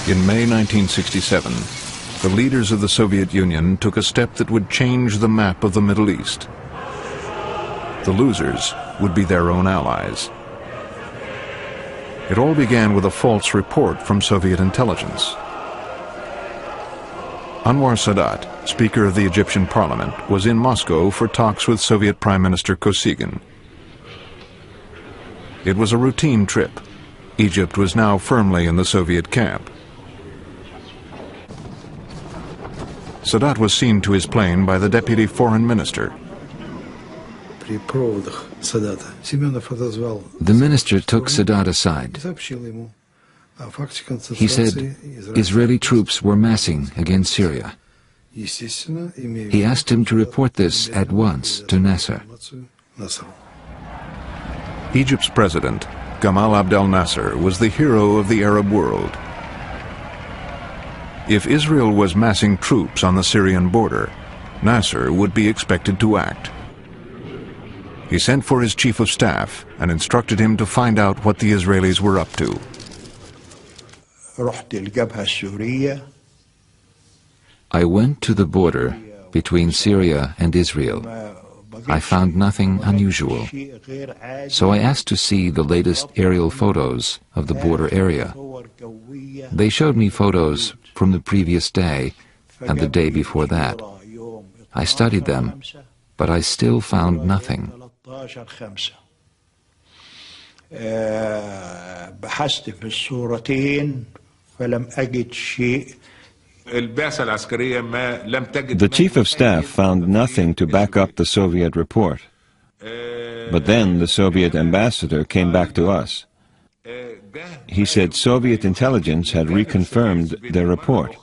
In May 1967, the leaders of the Soviet Union took a step that would change the map of the Middle East. The losers would be their own allies. It all began with a false report from Soviet intelligence. Anwar Sadat, Speaker of the Egyptian Parliament, was in Moscow for talks with Soviet Prime Minister Kosygin. It was a routine trip. Egypt was now firmly in the Soviet camp. Sadat was seen to his plane by the Deputy Foreign Minister. The minister took Sadat aside. He said Israeli troops were massing against Syria. He asked him to report this at once to Nasser. Egypt's president, Gamal Abdel Nasser, was the hero of the Arab world. If Israel was massing troops on the Syrian border, Nasser would be expected to act. He sent for his chief of staff and instructed him to find out what the Israelis were up to. I went to the border between Syria and Israel. I found nothing unusual. So I asked to see the latest aerial photos of the border area. They showed me photos from the previous day and the day before that. I studied them, but I still found nothing. The chief of staff found nothing to back up the Soviet report. But then the Soviet ambassador came back to us. He said Soviet intelligence had reconfirmed their report.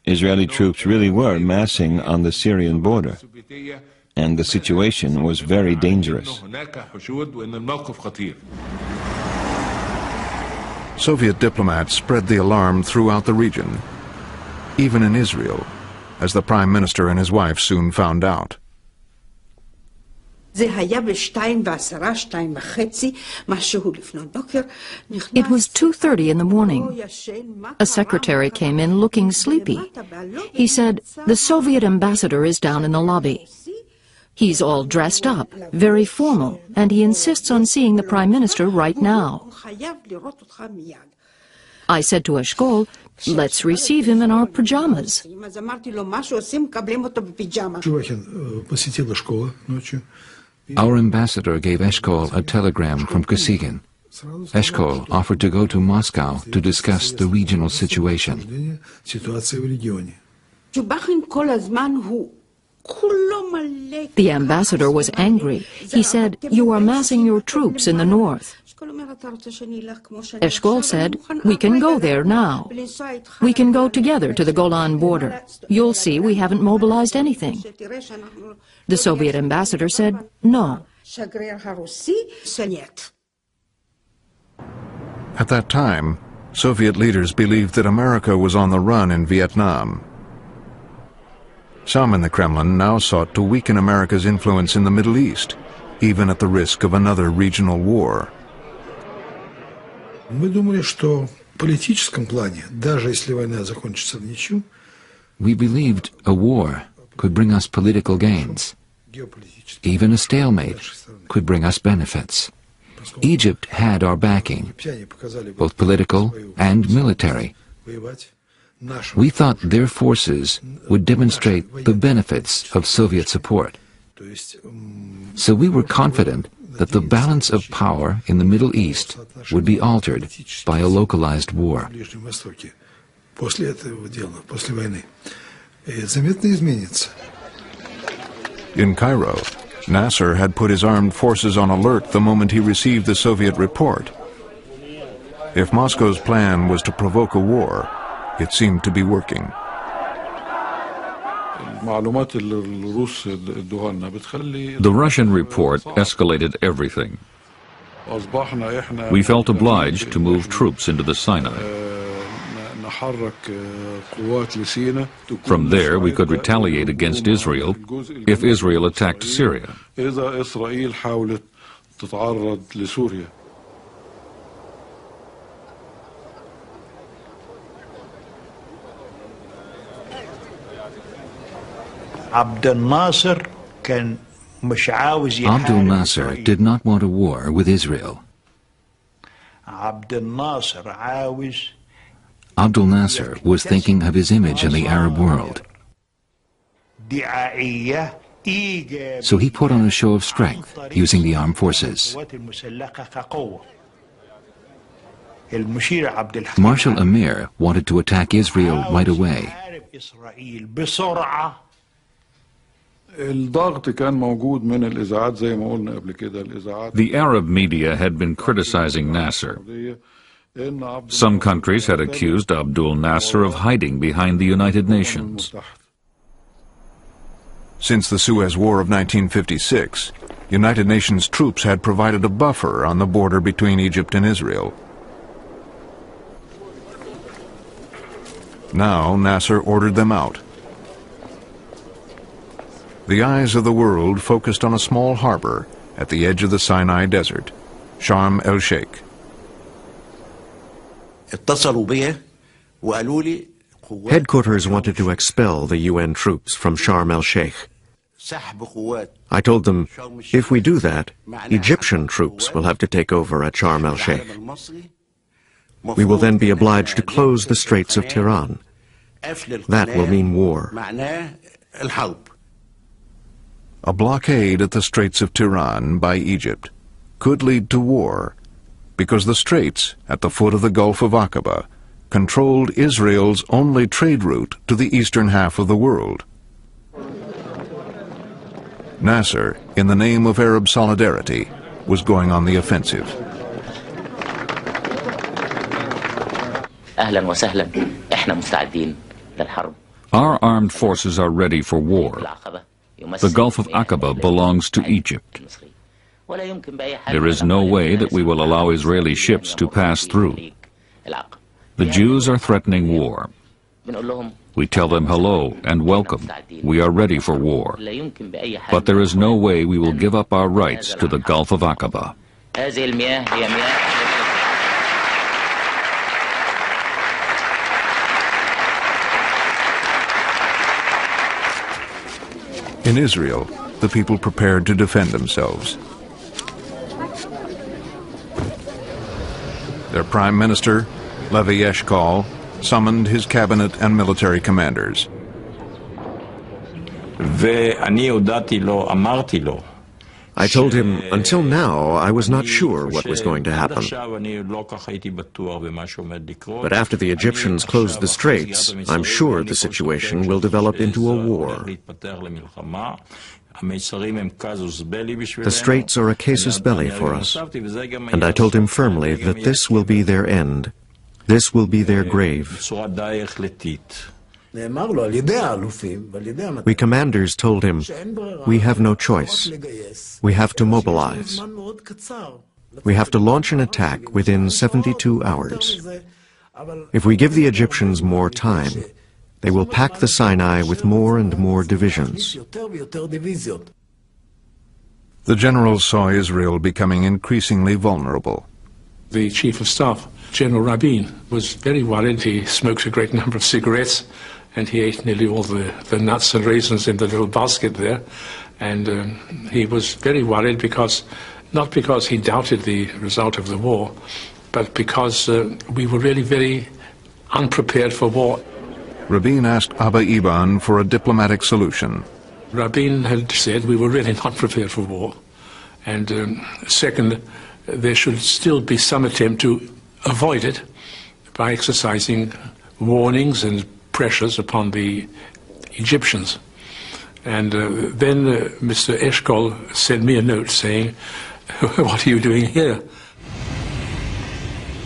Israeli troops really were massing on the Syrian border, and the situation was very dangerous. Soviet diplomats spread the alarm throughout the region, even in Israel, as the Prime Minister and his wife soon found out. It was 2:30 in the morning. A secretary came in looking sleepy. He said, "The Soviet ambassador is down in the lobby. He's all dressed up, very formal, and he insists on seeing the Prime Minister right now." I said to Eshkol, "Let's receive him in our pajamas." Our ambassador gave Eshkol a telegram from Kosygin. Eshkol offered to go to Moscow to discuss the regional situation. The ambassador was angry. He said, "You are massing your troops in the north." Eshkol said, "We can go there now. We can go together to the Golan border. You'll see we haven't mobilized anything." The Soviet ambassador said, "No." At that time, Soviet leaders believed that America was on the run in Vietnam. Some in the Kremlin now sought to weaken America's influence in the Middle East, even at the risk of another regional war. We believed a war could bring us political gains. Even a stalemate could bring us benefits. Egypt had our backing, both political and military. We thought their forces would demonstrate the benefits of Soviet support. So we were confident that the balance of power in the Middle East would be altered by a localized war. In Cairo, Nasser had put his armed forces on alert the moment he received the Soviet report. If Moscow's plan was to provoke a war, it seemed to be working. The Russian report escalated everything. We felt obliged to move troops into the Sinai. From there, we could retaliate against Israel if Israel attacked Syria. Abdel Nasser did not want a war with Israel. Abdel Nasser was thinking of his image in the Arab world. So he put on a show of strength using the armed forces. Marshal Amir wanted to attack Israel right away. The Arab media had been criticizing Nasser. Some countries had accused Abdul Nasser of hiding behind the United Nations. Since the Suez War of 1956, United Nations troops had provided a buffer on the border between Egypt and Israel. Now Nasser ordered them out. The eyes of the world focused on a small harbor at the edge of the Sinai Desert, Sharm el-Sheikh. Headquarters wanted to expel the UN troops from Sharm el-Sheikh. I told them, if we do that, Egyptian troops will have to take over at Sharm el-Sheikh. We will then be obliged to close the Straits of Tiran. That will mean war. A blockade at the Straits of Tiran by Egypt could lead to war because the straits at the foot of the Gulf of Aqaba controlled Israel's only trade route to the eastern half of the world. Nasser, in the name of Arab solidarity, was going on the offensive. Our armed forces are ready for war. The Gulf of Aqaba belongs to Egypt. There is no way that we will allow Israeli ships to pass through. The Jews are threatening war. We tell them hello and welcome. We are ready for war. But there is no way we will give up our rights to the Gulf of Aqaba. In Israel, the people prepared to defend themselves. Their prime minister, Levi Eshkol, summoned his cabinet and military commanders. I told him, until now, I was not sure what was going to happen. But after the Egyptians closed the straits, I'm sure the situation will develop into a war. The straits are a casus belli for us, and I told him firmly that this will be their end. This will be their grave. We commanders told him, we have no choice. We have to mobilize. We have to launch an attack within 72 hours. If we give the Egyptians more time, they will pack the Sinai with more and more divisions. The generals saw Israel becoming increasingly vulnerable. The Chief of Staff, General Rabin, was very worried. He smoked a great number of cigarettes, and he ate nearly all the nuts and raisins in the little basket there. And he was very worried because, not because he doubted the result of the war, but because we were really very unprepared for war. Rabin asked Abba Eban for a diplomatic solution. Rabin had said we were really not prepared for war. And second, there should still be some attempt to avoid it by exercising warnings and pressures upon the Egyptians. And then Mr. Eshkol sent me a note saying, what are you doing here?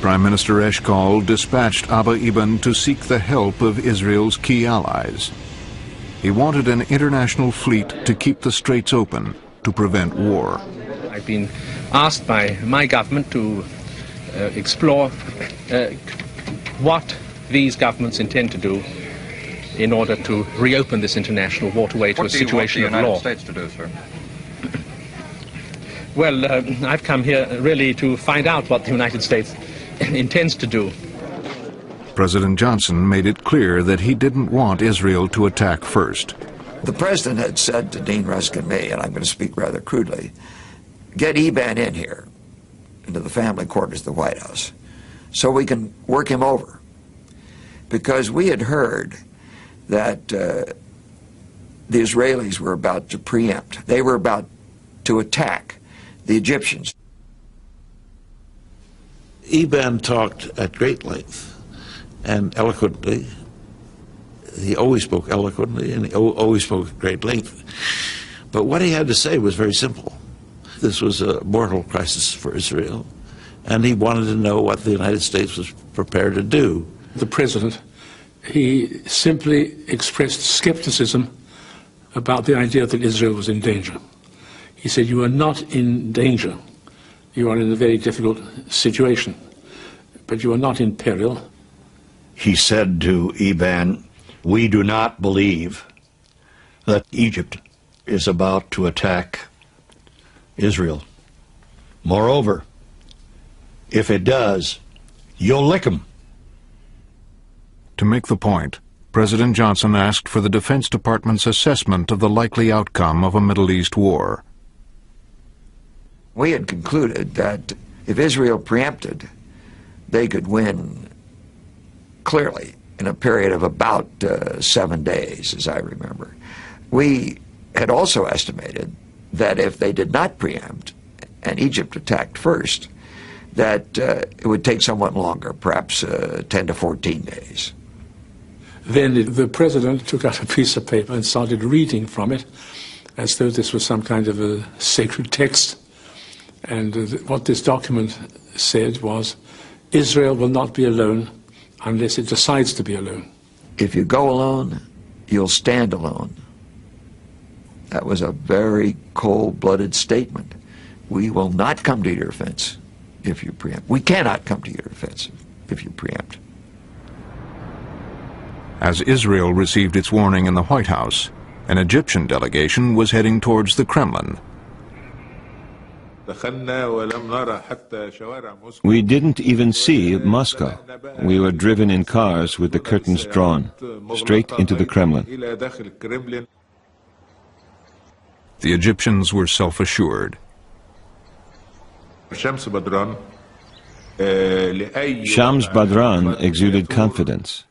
Prime Minister Eshkol dispatched Abba Eban to seek the help of Israel's key allies. He wanted an international fleet to keep the straits open to prevent war. I've been asked by my government to explore what these governments intend to do in order to reopen this international waterway to a situation of law. What do you want the United States to do, sir? Well, I've come here really to find out what the United States intends to do. President Johnson made it clear that he didn't want Israel to attack first. The president had said to Dean Rusk and me, and I'm going to speak rather crudely, get Eban in here, into the family quarters of the White House, so we can work him over. Because we had heard that the Israelis were about to preempt. They were about to attack the Egyptians. Eban talked at great length and eloquently. He always spoke eloquently and he always spoke at great length. But what he had to say was very simple. This was a mortal crisis for Israel, and he wanted to know what the United States was prepared to do. The president, he simply expressed skepticism about the idea that Israel was in danger. He said, you are not in danger. You are in a very difficult situation, but you are not in peril. He said to Eban, we do not believe that Egypt is about to attack Israel. Moreover, if it does, you'll lick them. To make the point, President Johnson asked for the Defense Department's assessment of the likely outcome of a Middle East war. We had concluded that if Israel preempted, they could win clearly in a period of about 7 days, as I remember. We had also estimated that if they did not preempt and Egypt attacked first, that it would take somewhat longer, perhaps 10 to 14 days. Then the president took out a piece of paper and started reading from it as though this was some kind of a sacred text. And what this document said was, Israel will not be alone unless it decides to be alone. If you go alone, you'll stand alone. That was a very cold-blooded statement. We will not come to your defense if you preempt. We cannot come to your defense if you preempt. As Israel received its warning in the White House, an Egyptian delegation was heading towards the Kremlin. We didn't even see Moscow. We were driven in cars with the curtains drawn, straight into the Kremlin. The Egyptians were self-assured. Shams Badran exuded confidence.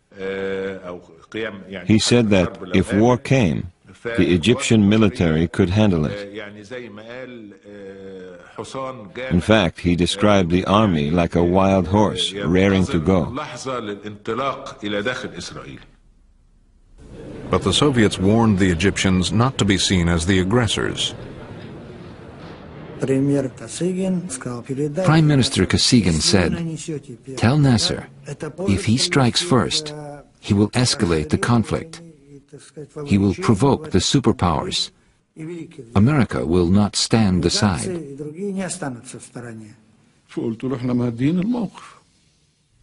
He said that if war came, the Egyptian military could handle it. In fact, he described the army like a wild horse, raring to go. But the Soviets warned the Egyptians not to be seen as the aggressors. Prime Minister Kosygin said, tell Nasser, if he strikes first, he will escalate the conflict. He will provoke the superpowers. America will not stand aside.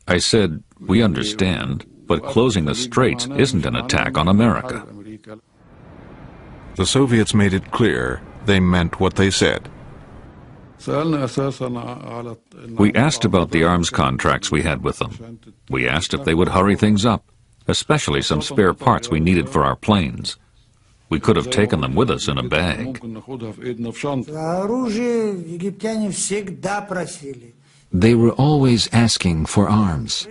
I said, we understand, but closing the straits isn't an attack on America. The Soviets made it clear they meant what they said. We asked about the arms contracts we had with them. We asked if they would hurry things up, especially some spare parts we needed for our planes. We could have taken them with us in a bag. They were always asking for arms.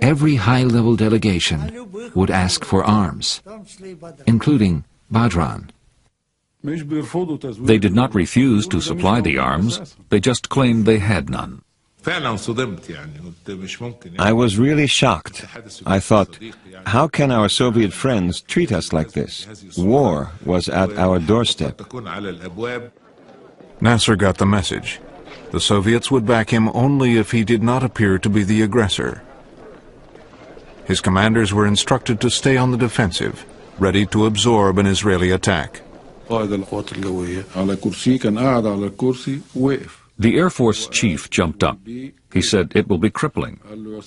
Every high-level delegation would ask for arms, including Badran. They did not refuse to supply the arms, they just claimed they had none. I was really shocked. I thought, how can our Soviet friends treat us like this? War was at our doorstep. Nasser got the message. The Soviets would back him only if he did not appear to be the aggressor. His commanders were instructed to stay on the defensive, ready to absorb an Israeli attack. The Air Force chief jumped up. He said, it will be crippling.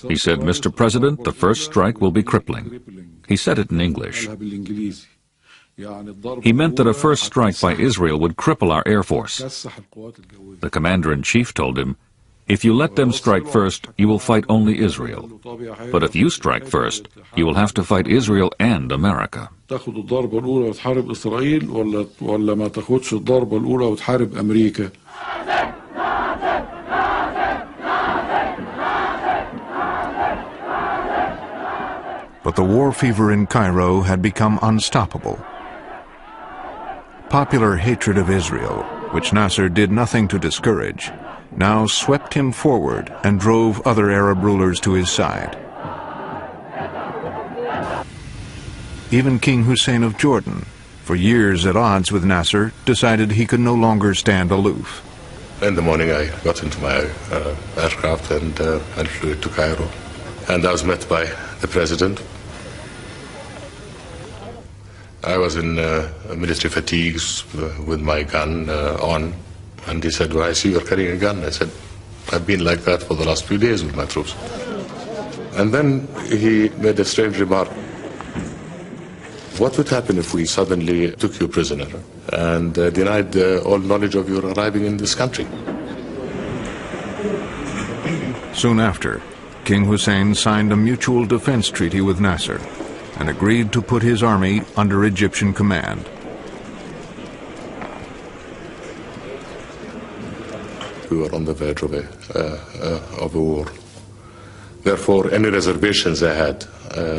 He said, Mr. President, the first strike will be crippling. He said it in English. He meant that a first strike by Israel would cripple our Air Force. The commander-in-chief told him, If you let them strike first, you will fight only Israel. But if you strike first, you will have to fight Israel and America. تاخد الضربة الأولى وتحارب إسرائيل ولا ما تاخدش الضربة الأولى وتحارب أمريكا. But the war fever in Cairo had become unstoppable. Popular hatred of Israel, which Nasser did nothing to discourage, now swept him forward and drove other Arab rulers to his side. Even King Hussein of Jordan, for years at odds with Nasser, decided he could no longer stand aloof. In the morning I got into my aircraft and flew to Cairo. And I was met by the president. I was in military fatigues with my gun on. And he said, well, I see you're carrying a gun. I said, I've been like that for the last few days with my troops. And then he made a strange remark. What would happen if we suddenly took you prisoner and denied all knowledge of your arriving in this country? Soon after, King Hussein signed a mutual defense treaty with Nasser and agreed to put his army under Egyptian command. We were on the verge of a war. Therefore, any reservations I had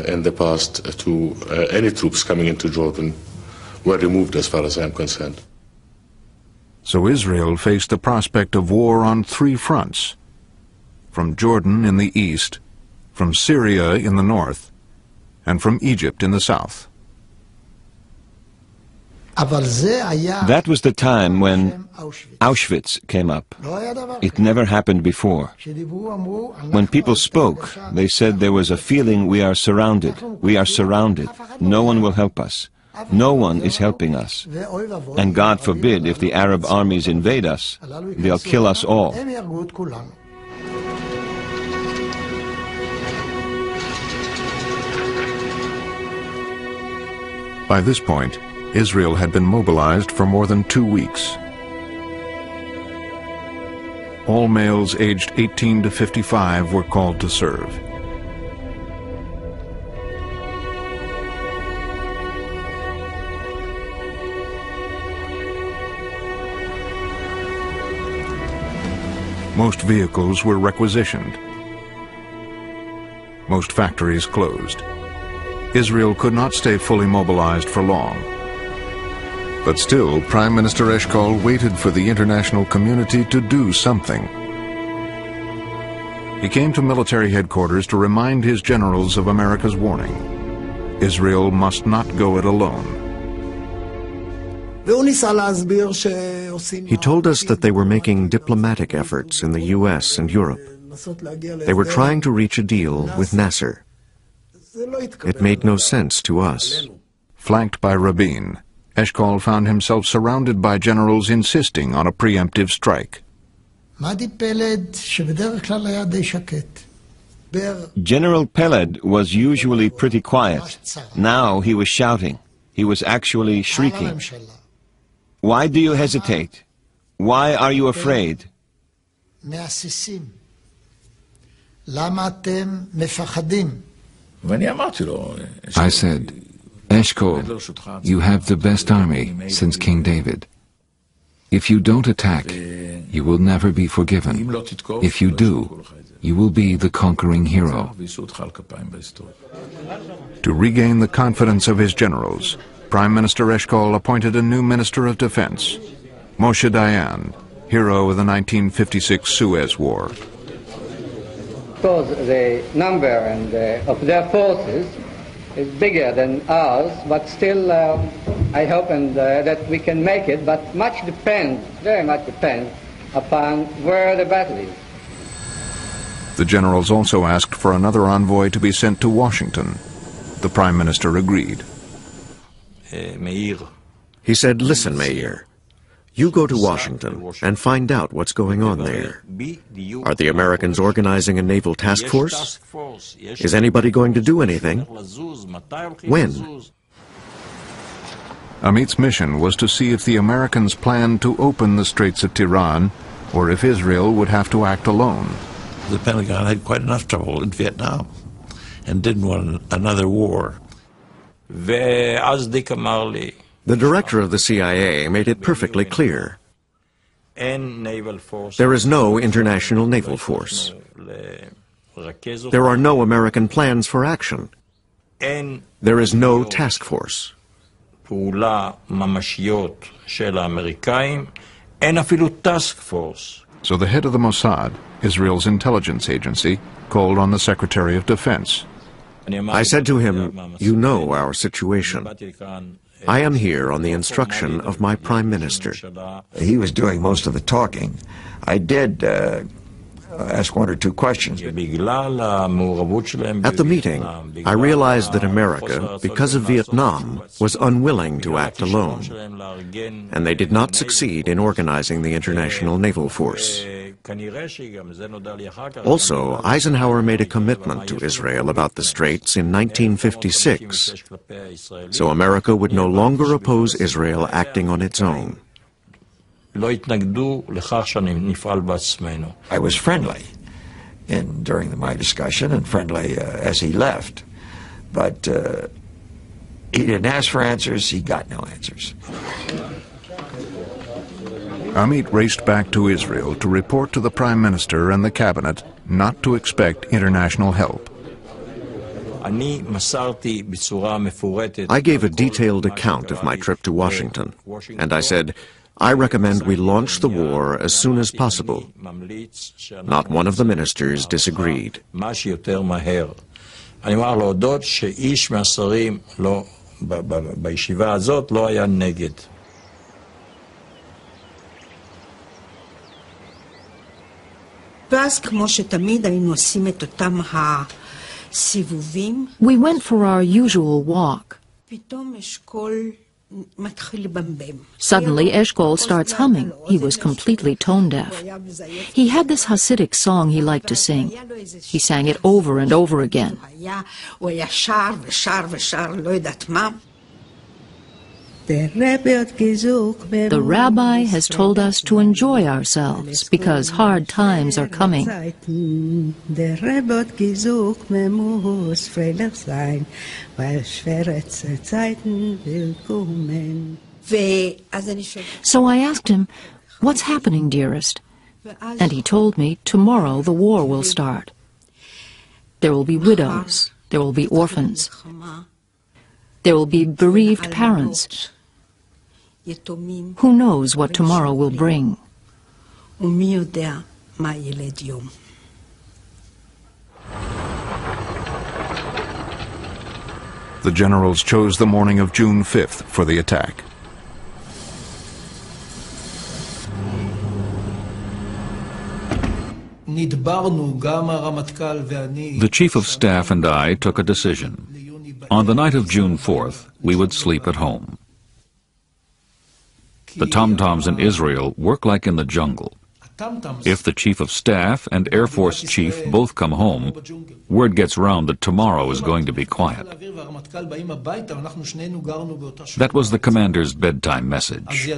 in the past to any troops coming into Jordan were removed as far as I'm concerned. So Israel faced the prospect of war on three fronts: from Jordan in the east, from Syria in the north, and from Egypt in the south. That was the time when Auschwitz came up. It never happened before. When people spoke, they said there was a feeling we are surrounded. We are surrounded. No one will help us. No one is helping us. And God forbid if the Arab armies invade us, they'll kill us all. By this point, Israel had been mobilized for more than 2 weeks. All males aged 18 to 55 were called to serve. Most vehicles were requisitioned. Most factories closed. Israel could not stay fully mobilized for long. But still, Prime Minister Eshkol waited for the international community to do something. He came to military headquarters to remind his generals of America's warning. Israel must not go it alone. He told us that they were making diplomatic efforts in the US and Europe. They were trying to reach a deal with Nasser. It made no sense to us. Flanked by Rabin, Eshkol found himself surrounded by generals insisting on a preemptive strike. General Peled was usually pretty quiet. Now he was shouting. He was actually shrieking. Why do you hesitate? Why are you afraid? I said, Eshkol, you have the best army since King David. If you don't attack, you will never be forgiven. If you do, you will be the conquering hero. To regain the confidence of his generals, Prime Minister Eshkol appointed a new Minister of Defense, Moshe Dayan, hero of the 1956 Suez War. Because the number of their forces is bigger than ours, but still I hope that we can make it, but much depends, very much depends, upon where the battle is. The generals also asked for another envoy to be sent to Washington. The Prime Minister agreed. He said, listen, Meir, you go to Washington and find out what's going on there. Are the Americans organizing a naval task force? Is anybody going to do anything? When? Amit's mission was to see if the Americans planned to open the Straits of Tiran or if Israel would have to act alone. The Pentagon had quite enough trouble in Vietnam and didn't want another war. The director of the CIA made it perfectly clear. There is no international naval force. There are no American plans for action. There is no task force. So the head of the Mossad, Israel's intelligence agency, called on the Secretary of Defense. I said to him, "You know our situation. I am here on the instruction of my Prime Minister." He was doing most of the talking. I did ask one or two questions. At the meeting, I realized that America, because of Vietnam, was unwilling to act alone, and they did not succeed in organizing the international naval force. Also, Eisenhower made a commitment to Israel about the Straits in 1956, so America would no longer oppose Israel acting on its own. I was friendly during my discussion and friendly as he left, but he didn't ask for answers, he got no answers. Amit raced back to Israel to report to the Prime Minister and the Cabinet not to expect international help. I gave a detailed account of my trip to Washington, and I said, "I recommend we launch the war as soon as possible." Not one of the ministers disagreed. We went for our usual walk. Suddenly, Eshkol starts humming. He was completely tone deaf. He had this Hasidic song he liked to sing. He sang it over and over again. The rabbi has told us to enjoy ourselves because hard times are coming. So I asked him, "What's happening, dearest?" And he told me tomorrow the war will start. There will be widows. There will be orphans. There will be bereaved parents. Who knows what tomorrow will bring? The generals chose the morning of June 5th for the attack. The Chief of Staff and I took a decision. On the night of June 4th, we would sleep at home. The tom-toms in Israel work like in the jungle. If the Chief of Staff and Air Force Chief both come home, word gets round that tomorrow is going to be quiet. That was the commander's bedtime message.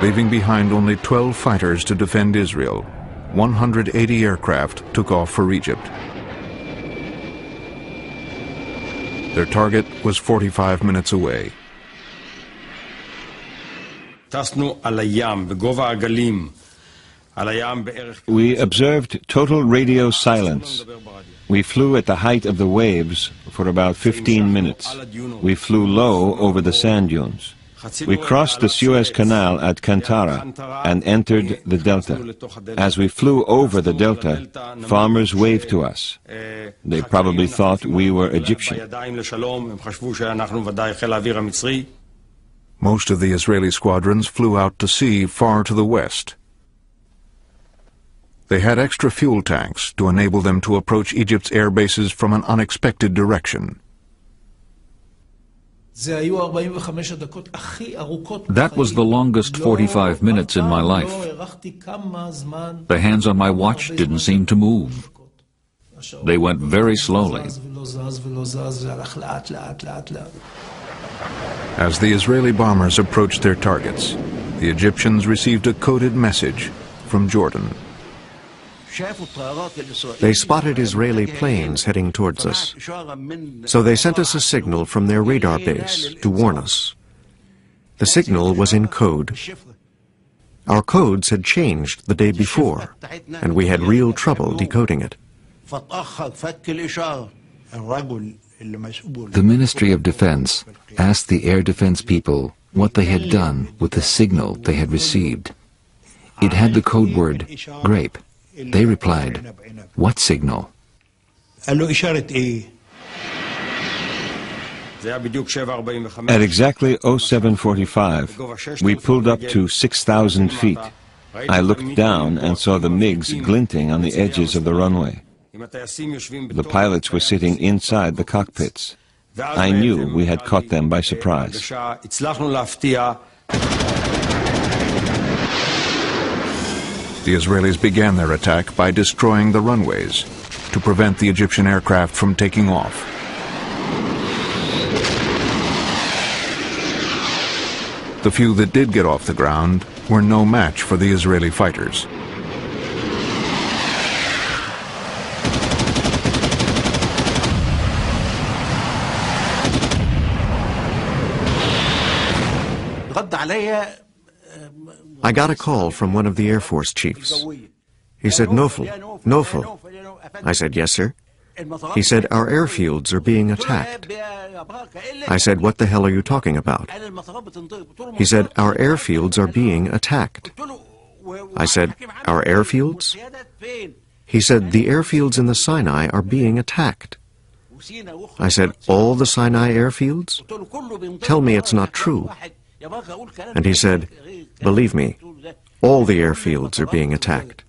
Leaving behind only 12 fighters to defend Israel, 180 aircraft took off for Egypt. Their target was 45 minutes away. We observed total radio silence. We flew at the height of the waves for about 15 minutes. We flew low over the sand dunes. We crossed the Suez Canal at Kantara and entered the delta. As we flew over the delta, farmers waved to us. They probably thought we were Egyptian. Most of the Israeli squadrons flew out to sea far to the west. They had extra fuel tanks to enable them to approach Egypt's air bases from an unexpected direction. That was the longest 45 minutes in my life. The hands on my watch didn't seem to move. They went very slowly. As the Israeli bombers approached their targets, the Egyptians received a coded message from Jordan. They spotted Israeli planes heading towards us. So they sent us a signal from their radar base to warn us. The signal was in code. Our codes had changed the day before, and we had real trouble decoding it. The Ministry of Defense asked the air defense people what they had done with the signal they had received. It had the code word grape. They replied, "What signal?" At exactly 07:45, we pulled up to 6,000 feet. I looked down and saw the MiGs glinting on the edges of the runway. The pilots were sitting inside the cockpits. I knew we had caught them by surprise. The Israelis began their attack by destroying the runways to prevent the Egyptian aircraft from taking off. The few that did get off the ground were no match for the Israeli fighters. I got a call from one of the Air Force chiefs. He said, "Nofel, Nofel." I said, "Yes, sir." He said, "Our airfields are being attacked." I said, "What the hell are you talking about?" He said, "Our airfields are being attacked." I said, "Our airfields?" He said, "The airfields in the Sinai are being attacked." I said, "All the Sinai airfields? Tell me it's not true." And he said, "Believe me, all the airfields are being attacked."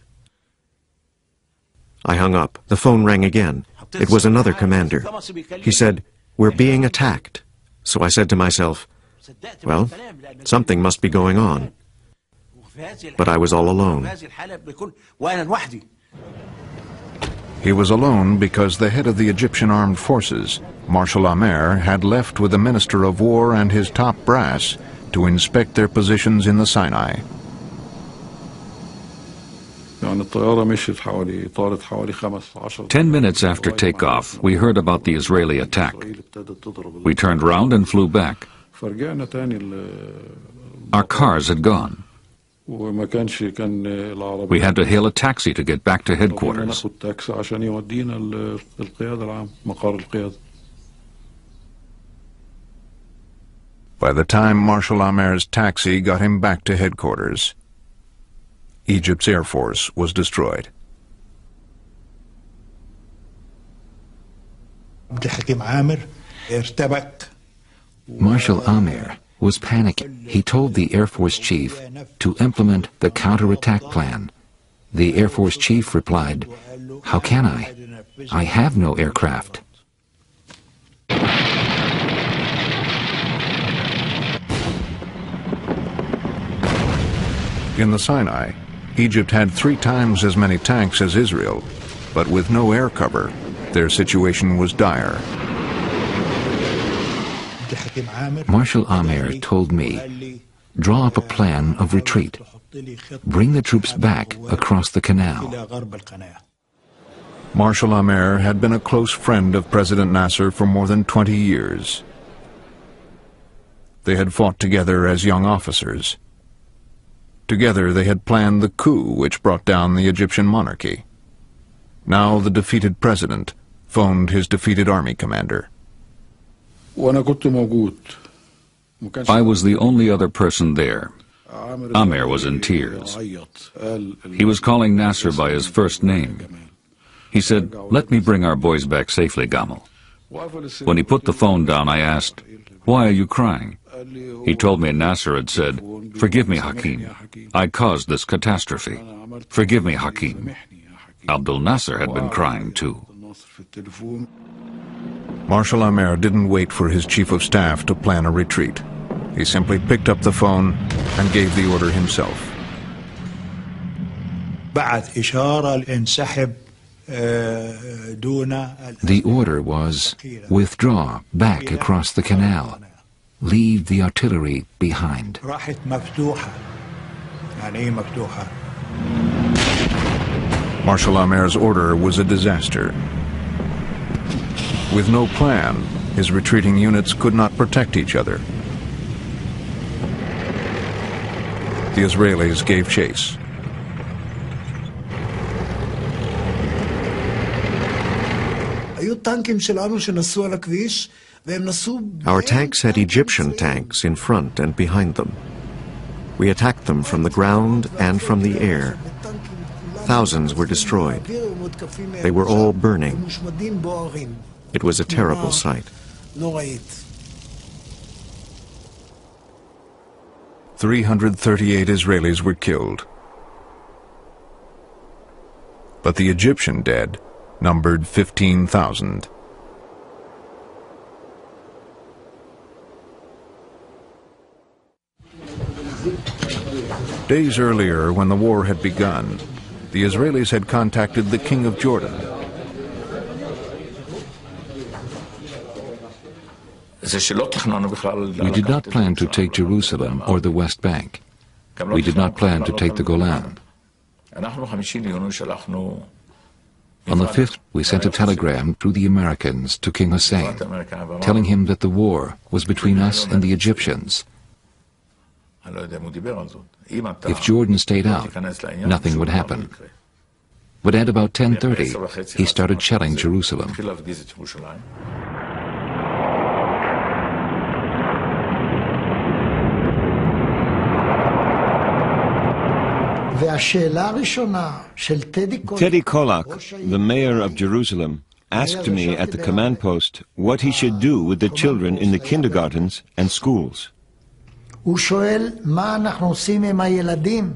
I hung up. The phone rang again. It was another commander. He said, "We're being attacked." So I said to myself, well, something must be going on. But I was all alone. He was alone because the head of the Egyptian armed forces, Marshal Amer, had left with the Minister of War and his top brass to inspect their positions in the Sinai. 10 minutes after takeoff, we heard about the Israeli attack. We turned round and flew back. Our cars had gone. We had to hail a taxi to get back to headquarters. By the time Marshal Amer's taxi got him back to headquarters, Egypt's Air Force was destroyed. Marshal Amer was panicking. He told the Air Force chief to implement the counterattack plan. The Air Force chief replied, "How can I? I have no aircraft." In the Sinai, Egypt had 3 times as many tanks as Israel, but with no air cover, their situation was dire. Marshal Amer told me, "Draw up a plan of retreat. Bring the troops back across the canal." Marshal Amer had been a close friend of President Nasser for more than 20 years. They had fought together as young officers. Together they had planned the coup which brought down the Egyptian monarchy. Now the defeated president phoned his defeated army commander. I was the only other person there. Amer was in tears. He was calling Nasser by his first name. He said, "Let me bring our boys back safely, Gamal." When he put the phone down, I asked, "Why are you crying?" He told me Nasser had said, "Forgive me, Hakim. I caused this catastrophe. Forgive me, Hakim." Abdul Nasser had been crying too. Marshal Amer didn't wait for his chief of staff to plan a retreat. He simply picked up the phone and gave the order himself. The order was, "Withdraw back across the canal." leave the artillery behind. Marshal Amer's order was a disaster. With no plan, his retreating units could not protect each other. The Israelis gave chase. Our tanks had Egyptian tanks in front and behind them. We attacked them from the ground and from the air. Thousands were destroyed. They were all burning. It was a terrible sight. 338 Israelis were killed. But the Egyptian dead numbered 15,000. Days earlier, when the war had begun, the Israelis had contacted the King of Jordan. We did not plan to take Jerusalem or the West Bank. We did not plan to take the Golan. On the 5th, we sent a telegram through the Americans to King Hussein, telling him that the war was between us and the Egyptians. If Jordan stayed out, nothing would happen. But at about 10:30, he started shelling Jerusalem. Teddy Kolak, the mayor of Jerusalem, asked me at the command post what he should do with the children in the kindergartens and schools. הוא שואל מה אנחנו עושים עם הילדים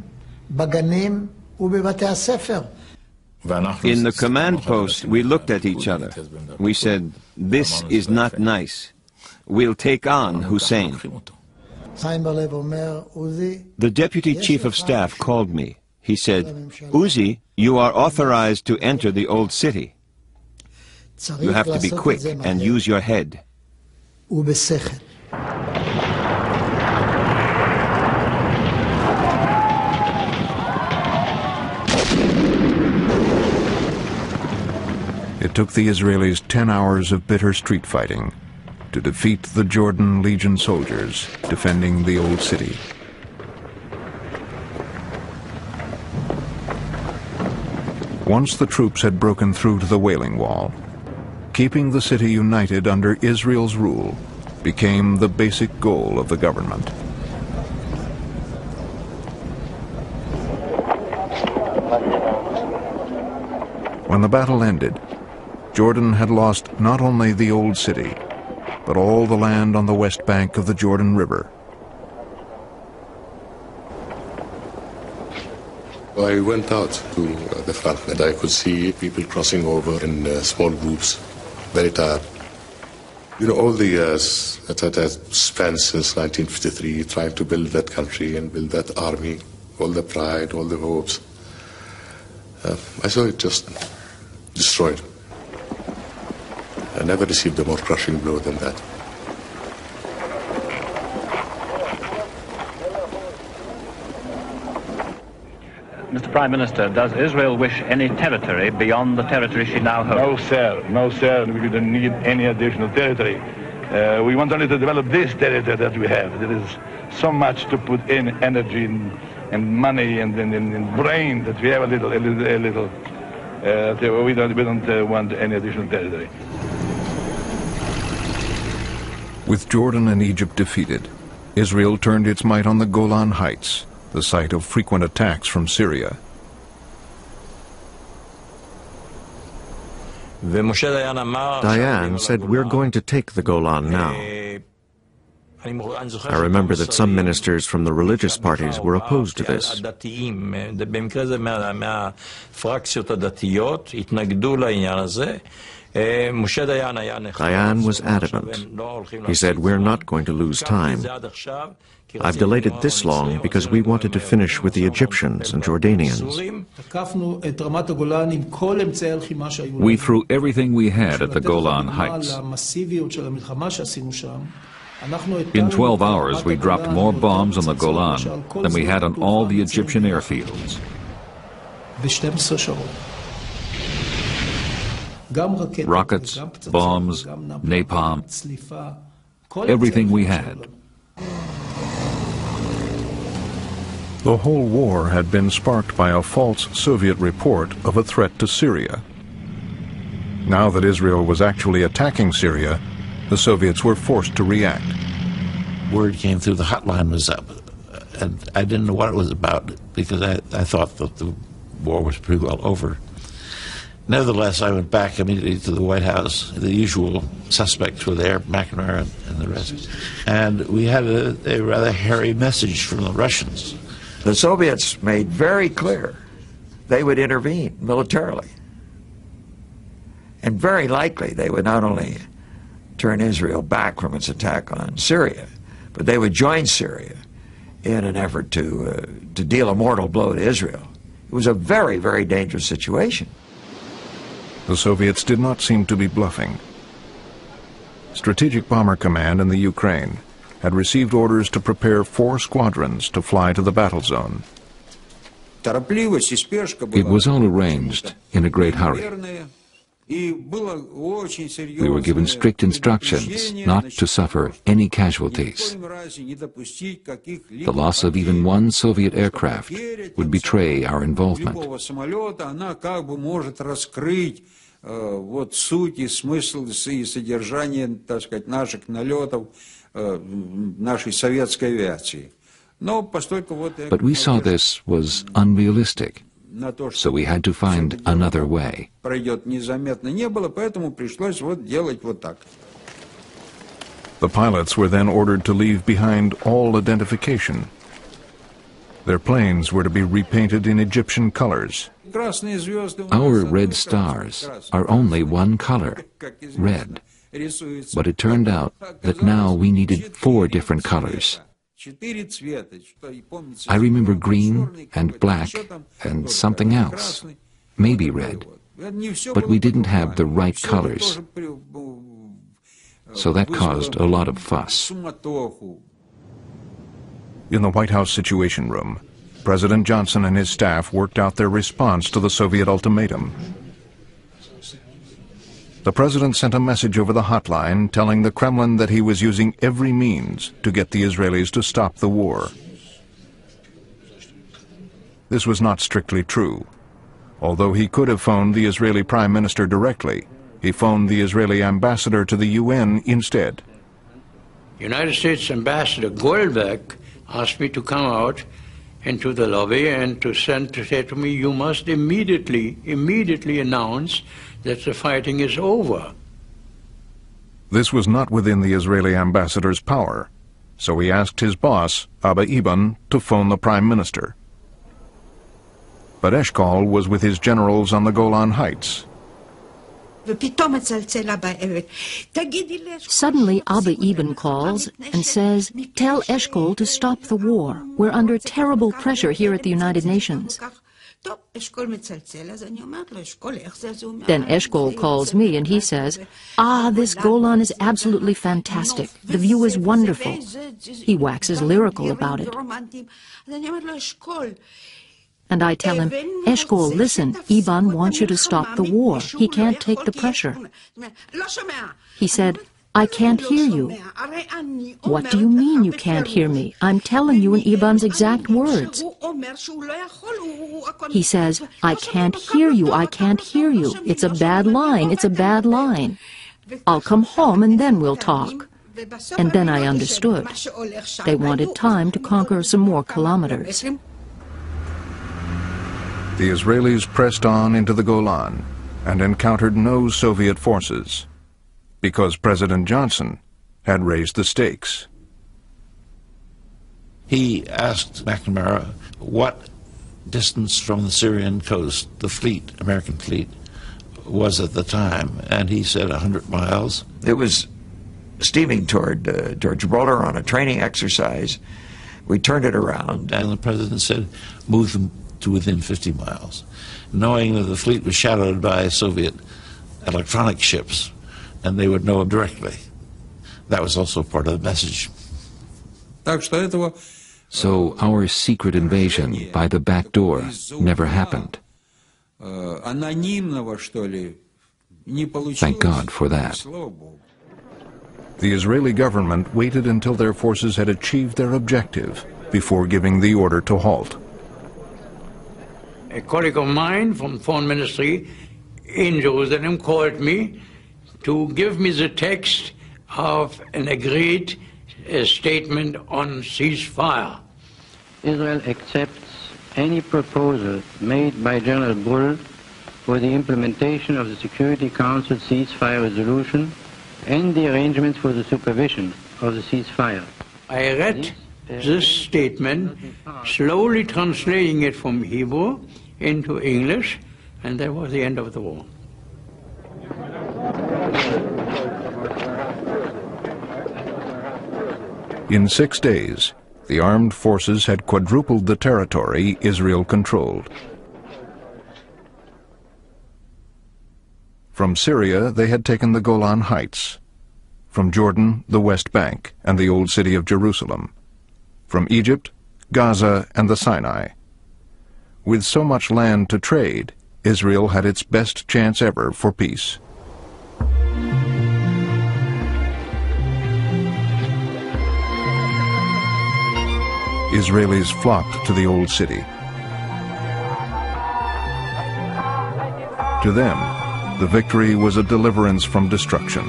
בגנים ובבתי הספר. In the command post, we looked at each other. We said, "This is not nice. We'll take on Hussein." The deputy chief of staff called me. He said, "Uzi, you are authorized to enter the old city. You have to be quick and use your head." It took the Israelis 10 hours of bitter street fighting to defeat the Jordan Legion soldiers defending the old city. Once the troops had broken through to the Wailing Wall, keeping the city united under Israel's rule became the basic goal of the government. When the battle ended, Jordan had lost not only the old city, but all the land on the west bank of the Jordan River. I went out to the front and I could see people crossing over in small groups, very tired. You know, all the years that I spent since 1953 trying to build that country and build that army, all the pride, all the hopes, I saw it just destroyed. I never received a more crushing blow than that. Mr. Prime Minister, does Israel wish any territory beyond the territory she now holds? No, sir. No, sir. We don't need any additional territory. We want only to develop this territory that we have. There is so much to put in energy and money and brain that we have a little. We don't want any additional territory. With Jordan and Egypt defeated, Israel turned its might on the Golan Heights, the site of frequent attacks from Syria. Dayan said, "We're going to take the Golan now." I remember that some ministers from the religious parties were opposed to this. Dayan was adamant. He said, "We're not going to lose time. I've delayed it this long because we wanted to finish with the Egyptians and Jordanians." We threw everything we had at the Golan Heights. In 12 hours, we dropped more bombs on the Golan than we had on all the Egyptian airfields. Rockets, bombs, napalm, everything we had. The whole war had been sparked by a false Soviet report of a threat to Syria. Now that Israel was actually attacking Syria, the Soviets were forced to react. Word came through the hotline was up, and I didn't know what it was about because I thought that the war was pretty well over. Nevertheless, I went back immediately to the White House. The usual suspects were there, McNamara and the rest. And we had a rather hairy message from the Russians. The Soviets made very clear they would intervene militarily. And very likely they would not only turn Israel back from its attack on Syria, but they would join Syria in an effort to deal a mortal blow to Israel. It was a very, very dangerous situation. The Soviets did not seem to be bluffing. Strategic Bomber Command in the Ukraine had received orders to prepare 4 squadrons to fly to the battle zone. It was all arranged in a great hurry. We were given strict instructions not to suffer any casualties. The loss of even one Soviet aircraft would betray our involvement. But we saw this was unrealistic, so we had to find another way. The pilots were then ordered to leave behind all identification. Their planes were to be repainted in Egyptian colors. Our red stars are only one color, red. But it turned out that now we needed 4 different colors. I remember green and black and something else, maybe red. But we didn't have the right colors. So that caused a lot of fuss. In the White House Situation Room, President Johnson and his staff worked out their response to the Soviet ultimatum. The president sent a message over the hotline telling the Kremlin that he was using every means to get the Israelis to stop the war. This was not strictly true. Although he could have phoned the Israeli Prime Minister directly, he phoned the Israeli ambassador to the UN instead. United States Ambassador Goldberg asked me to come out into the lobby and to say to me, you must immediately announce that the fighting is over. This was not within the Israeli ambassador's power, so he asked his boss, Abba Eban, to phone the Prime Minister. But Eshkol was with his generals on the Golan Heights. Suddenly Abba Eban calls and says, tell Eshkol to stop the war. We're under terrible pressure here at the United Nations. Then Eshkol calls me and he says, this Golan is absolutely fantastic. The view is wonderful. He waxes lyrical about it. And I tell him, Eshkol, listen, Eban wants you to stop the war. He can't take the pressure. He said, I can't hear you. What do you mean you can't hear me? I'm telling you in Eban's exact words. He says, I can't hear you, I can't hear you. It's a bad line, it's a bad line. I'll come home and then we'll talk. And then I understood. They wanted time to conquer some more kilometers. The Israelis pressed on into the Golan and encountered no Soviet forces, because President Johnson had raised the stakes. He asked McNamara what distance from the Syrian coast the fleet, American fleet, was at the time, and he said 100 miles. It was steaming toward Gibraltar on a training exercise. We turned it around. And the president said, move them to within 50 miles, knowing that the fleet was shadowed by Soviet electronic ships, and they would know him directly. That was also part of the message. So our secret invasion by the back door never happened. Thank God for that. The Israeli government waited until their forces had achieved their objective before giving the order to halt. A colleague of mine from Foreign Ministry in Jerusalem called me to give me the text of an agreed statement on ceasefire. Israel accepts any proposal made by General Bull for the implementation of the Security Council ceasefire resolution and the arrangements for the supervision of the ceasefire. I read this statement, slowly translating it from Hebrew into English, and that was the end of the war. In 6 days, the armed forces had quadrupled the territory Israel controlled. From Syria, they had taken the Golan Heights. From Jordan, the West Bank and the Old City of Jerusalem. From Egypt, Gaza and the Sinai. With so much land to trade, Israel had its best chance ever for peace. Israelis flocked to the Old City. To them, the victory was a deliverance from destruction.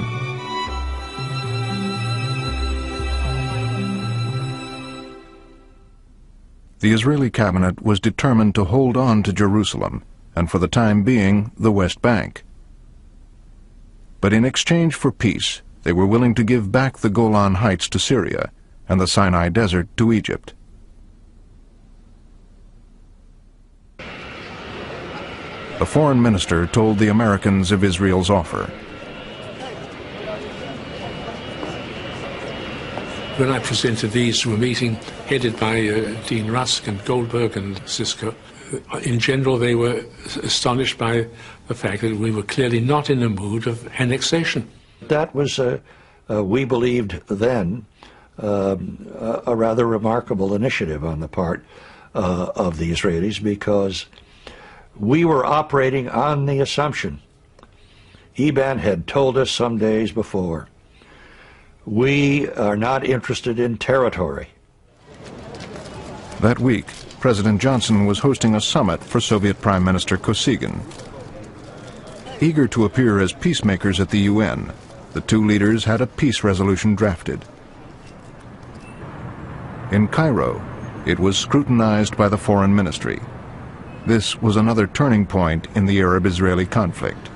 The Israeli cabinet was determined to hold on to Jerusalem, and for the time being, the West Bank. But in exchange for peace, they were willing to give back the Golan Heights to Syria and the Sinai Desert to Egypt. The foreign minister told the Americans of Israel's offer. When I presented these to a meeting headed by Dean Rusk and Goldberg and Cisco, in general they were astonished by the fact that we were clearly not in a mood of annexation. That was, we believed then, a rather remarkable initiative on the part of the Israelis, because we were operating on the assumption, Eban had told us some days before, we are not interested in territory. That week, President Johnson was hosting a summit for Soviet Prime Minister Kosygin. Eager to appear as peacemakers at the UN, the two leaders had a peace resolution drafted. In Cairo, it was scrutinized by the Foreign Ministry. This was another turning point in the Arab-Israeli conflict.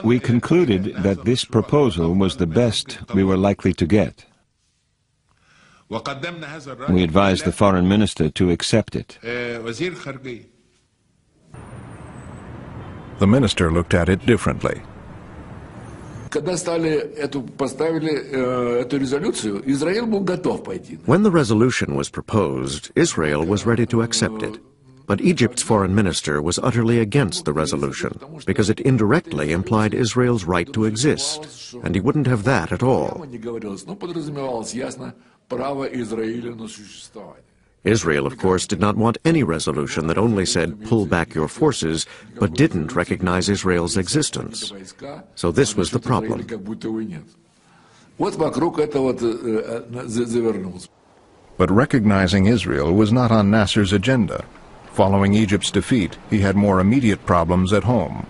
We concluded that this proposal was the best we were likely to get. We advised the foreign minister to accept it. The minister looked at it differently. When the resolution was proposed, Israel was ready to accept it. But Egypt's foreign minister was utterly against the resolution because it indirectly implied Israel's right to exist, and he wouldn't have that at all. Israel, of course, did not want any resolution that only said, pull back your forces, but didn't recognize Israel's existence. So this was the problem. But recognizing Israel was not on Nasser's agenda. Following Egypt's defeat, he had more immediate problems at home.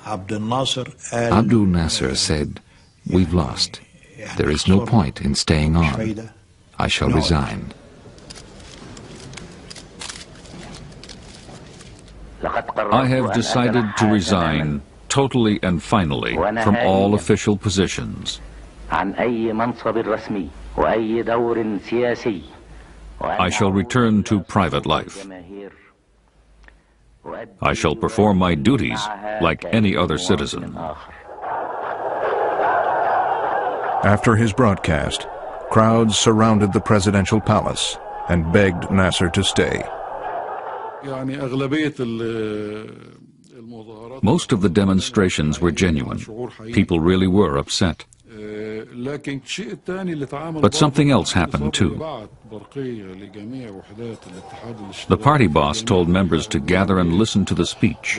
Abdul Nasser said, "We've lost. There is no point in staying on. I shall resign." I have decided to resign totally and finally from all official positions. I shall return to private life. I shall perform my duties like any other citizen. After his broadcast, crowds surrounded the presidential palace and begged Nasser to stay. Most of the demonstrations were genuine. People really were upset. But something else happened too. The party boss told members to gather and listen to the speech.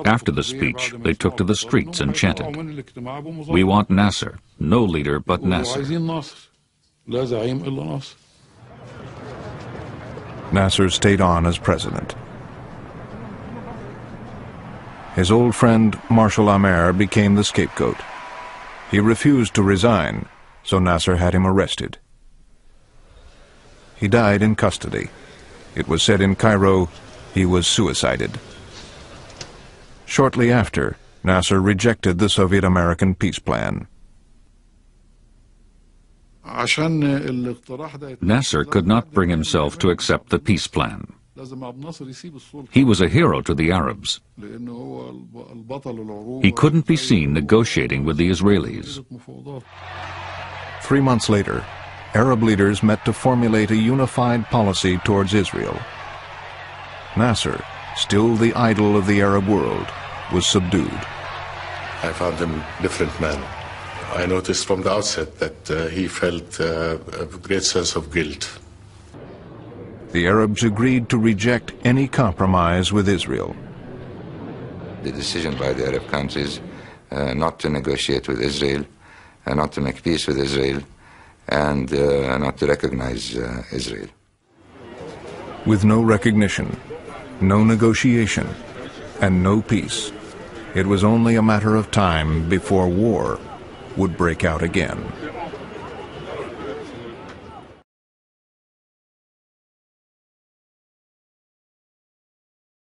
After the speech, they took to the streets and chanted, "We want Nasser, no leader but Nasser." Nasser stayed on as president. His old friend Marshal Amer became the scapegoat. He refused to resign, so Nasser had him arrested. He died in custody. It was said in Cairo he was suicided. Shortly after, Nasser rejected the Soviet-American peace plan. Nasser could not bring himself to accept the peace plan. He was a hero to the Arabs. He couldn't be seen negotiating with the Israelis. 3 months later, Arab leaders met to formulate a unified policy towards Israel. Nasser, still the idol of the Arab world, was subdued. I found him a different man. I noticed from the outset that he felt a great sense of guilt. The Arabs agreed to reject any compromise with Israel. The decision by the Arab countries not to negotiate with Israel, not to make peace with Israel, and not to recognize Israel. With no recognition, no negotiation, and no peace, it was only a matter of time before war would break out again.